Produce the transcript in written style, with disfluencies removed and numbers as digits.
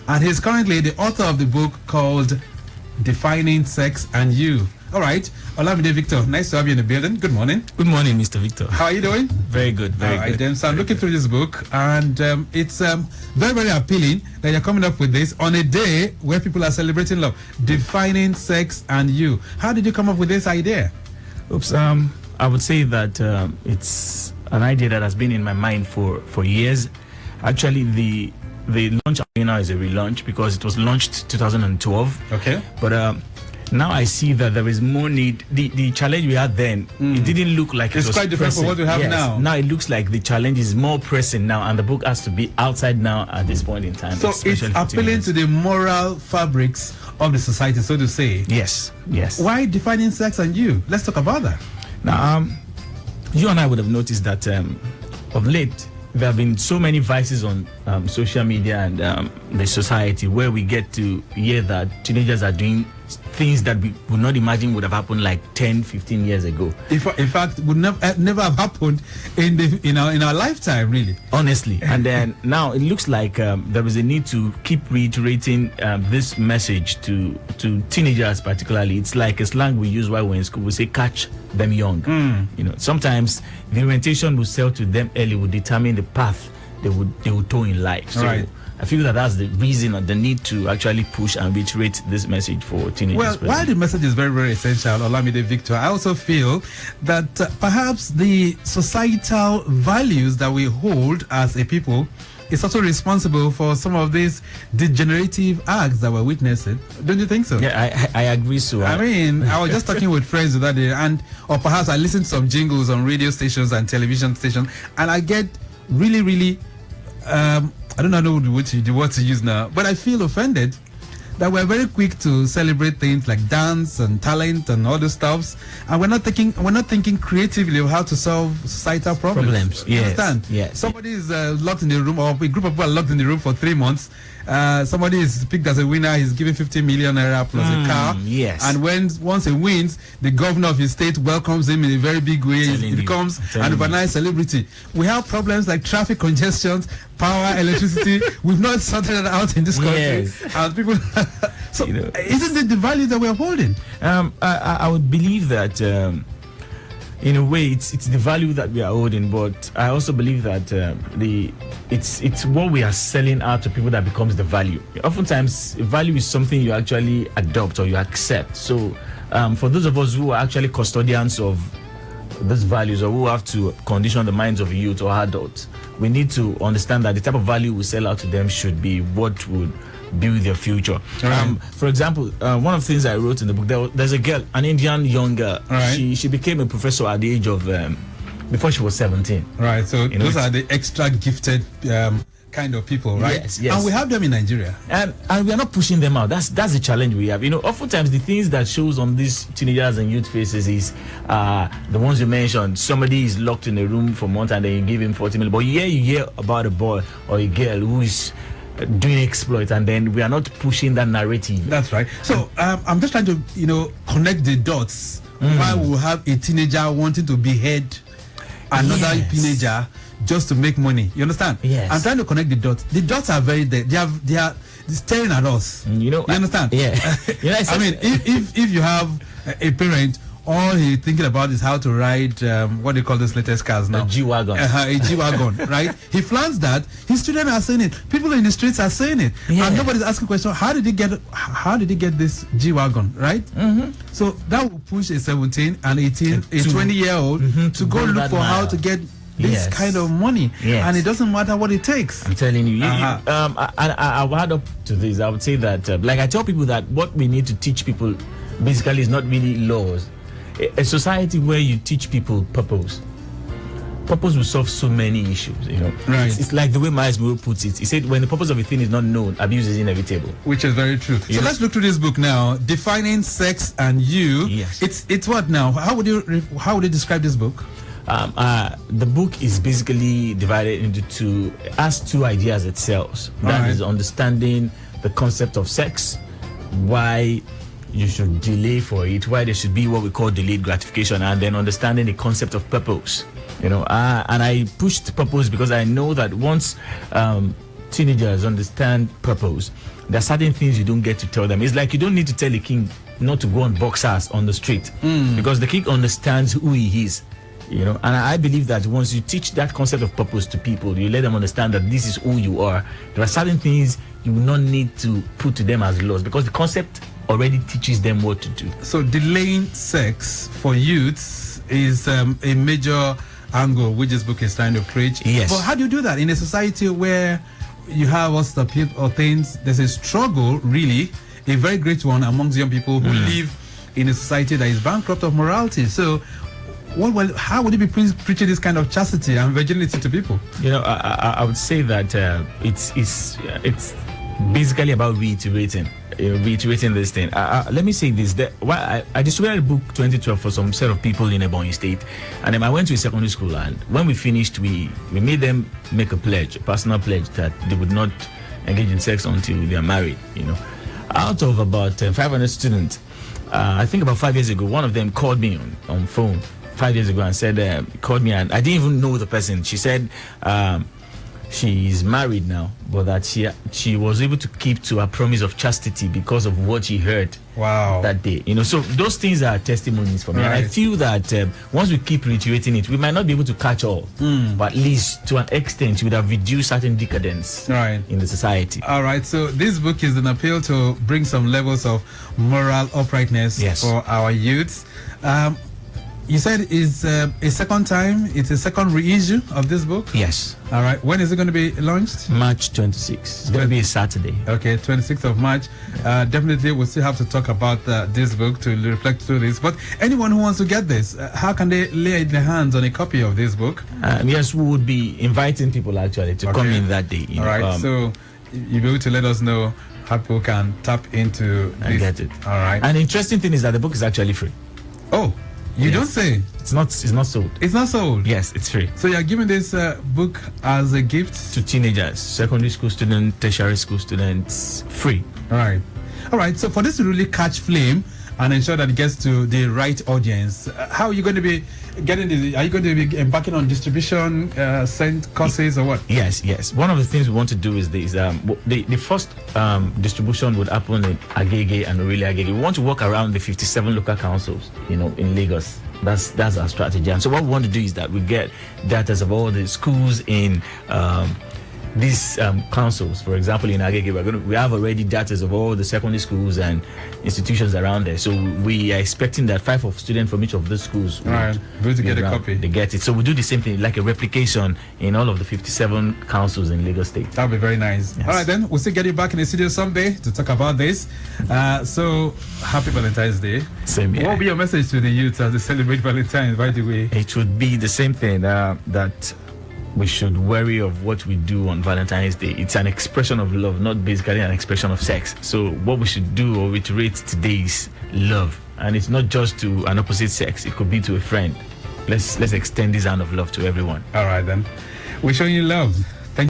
and he's currently the author of the book called Defining Sex and You. All right, Olamide Victor, nice to have you in the building. Good morning. Good morning, Mr. Victor. How are you doing? Very good, very good. Then, so I'm looking through this book, and it's very, very appealing that you're coming up with this on a day where people are celebrating love, defining sex and you. How did you come up with this idea? Oops, I would say that it's an idea that has been in my mind for years. Actually, the launch now is a relaunch because it was launched 2012. Okay. But now I see that there is more need. The challenge we had then, it didn't look like it's it was quite different pressing. from what we have now. Now it looks like the challenge is more pressing now, and the book has to be outside now at this point in time. So it's appealing to the moral fabrics of the society, so to say. Yes, yes. Why defining sex and you? Let's talk about that. Now, you and I would have noticed that of late, there have been so many vices on social media and the society where we get to hear that teenagers are doing things that we would not imagine would have happened like 10, 15 years ago. In fact, would never have happened in our lifetime, really. Honestly. And then now it looks like there is a need to keep reiterating this message to teenagers particularly. It's like a slang we use while we're in school. We say catch them young. You know, sometimes the orientation we sell to them early will determine the path they would toe in life. So right. I feel that that's the reason or the need to actually push and reiterate this message for teenagers. Well, while the message is very, very essential, Olamide Victor, I also feel that perhaps the societal values that we hold as a people is also responsible for some of these degenerative acts that we're witnessing. Don't you think so? Yeah, I agree so. I mean, I was just talking with friends the other day, or perhaps I listened to some jingles on radio stations and television stations, and I get really, really I don't know what to use now, but I feel offended that we're very quick to celebrate things like dance and talent and all those stuffs, and we're not thinking creatively of how to solve societal problems. Yes. Understand? Yes. Somebody is locked in the room, or a group of people are locked in the room for 3 months. Somebody is picked as a winner. He's given 50 million naira plus a car. Yes. And once he wins, the governor of his state welcomes him in a very big way. He becomes an overnight celebrity. We have problems like traffic congestions, power, electricity. We've not sorted it out in this country. Yes. And people. So, isn't it the value that we're holding? I would believe that. In a way, it's the value that we are holding, but I also believe that it's what we are selling out to people that becomes the value. Oftentimes, value is something you actually adopt or you accept. So, for those of us who are actually custodians of these values, or who have to condition the minds of youth or adults, we need to understand that the type of value we sell out to them should be what would build their future. Right. For example, one of the things I wrote in the book, there's a girl, an Indian young girl. Right. She became a professor at the age of before she was 17. Right. So those are the extra gifted kind of people, right? Yes, yes. And we have them in Nigeria. And we are not pushing them out. That's the challenge we have. You know, oftentimes the things that shows on these teenagers and youth faces is the ones you mentioned. Somebody is locked in a room for months and then you give him 40 million. But you hear about a boy or a girl who is doing exploits, and then we are not pushing that narrative. That's right. So I'm just trying to connect the dots. Why we have a teenager wanting to behead another teenager just to make money? You understand? Yes. I'm trying to connect the dots. The dots are very there. They are staring at us. You understand? Yeah. I mean, if you have a parent, all he's thinking about is how to ride what do you call those latest cars now? A G-Wagon. A G-Wagon, right? He plans that. His children are saying it. People in the streets are saying it. Yeah. And nobody's asking questions. How did he get this G-Wagon, right? So that will push a 17, an 18, a 20-year-old to go look for how to get this kind of money. And it doesn't matter what it takes. I'm telling you. I'll add up to this. I would say that, like I tell people that what we need to teach people basically is not really laws. A society where you teach people purpose will solve so many issues, Right. It's like the way Miles Moore puts it. He said, when the purpose of a thing is not known, abuse is inevitable. Which is very true. So let's look through this book now, Defining Sex and You. Yes. It's what now? How would you describe this book? The book is basically divided into two ideas it sells. That is understanding the concept of sex, why you should delay for it, why there should be what we call delayed gratification, and then understanding the concept of purpose. And I pushed purpose because I know that once teenagers understand purpose, there are certain things you don't get to tell them. It's like you don't need to tell a king not to go on boxers on the street, because the king understands who he is. And I believe that once you teach that concept of purpose to people, you let them understand that this is who you are. There are certain things you will not need to put to them as laws, because the concept already teaches them what to do. So delaying sex for youths is a major angle which this book is trying to preach. Yes. But how do you do that in a society where you have all the or things? There's a struggle, really, a very great one amongst young people who live in a society that is bankrupt of morality. So how would you be preaching this kind of chastity and virginity to people? I would say that it's basically about reiterating this thing. Let me say this. I distributed a book 2012 for some set of people in Ebonyi State, and then I went to a secondary school, and when we finished, we made them make a personal pledge, that they would not engage in sex until they are married. Out of about 500 students, I think about 5 years ago, one of them called me on phone 5 years ago and said, called me, and I didn't even know the person. She said she is married now, but that she was able to keep to her promise of chastity because of what she heard that day. So those things are testimonies for me. Right. And I feel that once we keep reiterating it, we might not be able to catch all, but at least to an extent, we would have reduced certain decadence in the society. All right. So this book is an appeal to bring some levels of moral uprightness for our youths. You said it's a second time, it's a second reissue of this book? Yes. All right. When is it going to be launched? March 26th. It's going to be a Saturday. Okay, 26th of March. Definitely, we'll still have to talk about this book to reflect through this. But anyone who wants to get this, how can they lay their hands on a copy of this book? Yes, we would be inviting people actually to come in that day. All right. So you'll be able to let us know how people can tap into this. And get it. All right. And the interesting thing is that the book is actually free. Oh. You don't say. It's not sold. It's not sold. Yes, it's free. So you're giving this book as a gift to teenagers, secondary school students, tertiary school students, free. All right. So for this to really catch flame and ensure that it gets to the right audience, how are you going to be getting this? Are you going to be embarking on distribution, send courses, or what? Yes. One of the things we want to do is this. The first distribution would happen in Agege and Oteria Agege. We want to work around the 57 local councils, in Lagos. That's our strategy. And so what we want to do is that we get data of all the schools in these councils. For example, in Agege, we have already data of all the secondary schools and institutions around there. So we are expecting that 5 of students from each of those schools going to get a copy. They get it. So we do the same thing, like a replication in all of the 57 councils in Lagos State. That would be very nice. Yes. All right, then we'll still get you back in the studio someday to talk about this. So happy Valentine's Day. Same here. What will be your message to the youth as they celebrate Valentine's, by the way? It would be the same thing, that we should worry of what we do on Valentine's Day. It's an expression of love, not basically an expression of sex. So what we should do or reiterate today is love. And it's not just to an opposite sex. It could be to a friend. Let's extend this hand of love to everyone. All right, then. We're showing you love.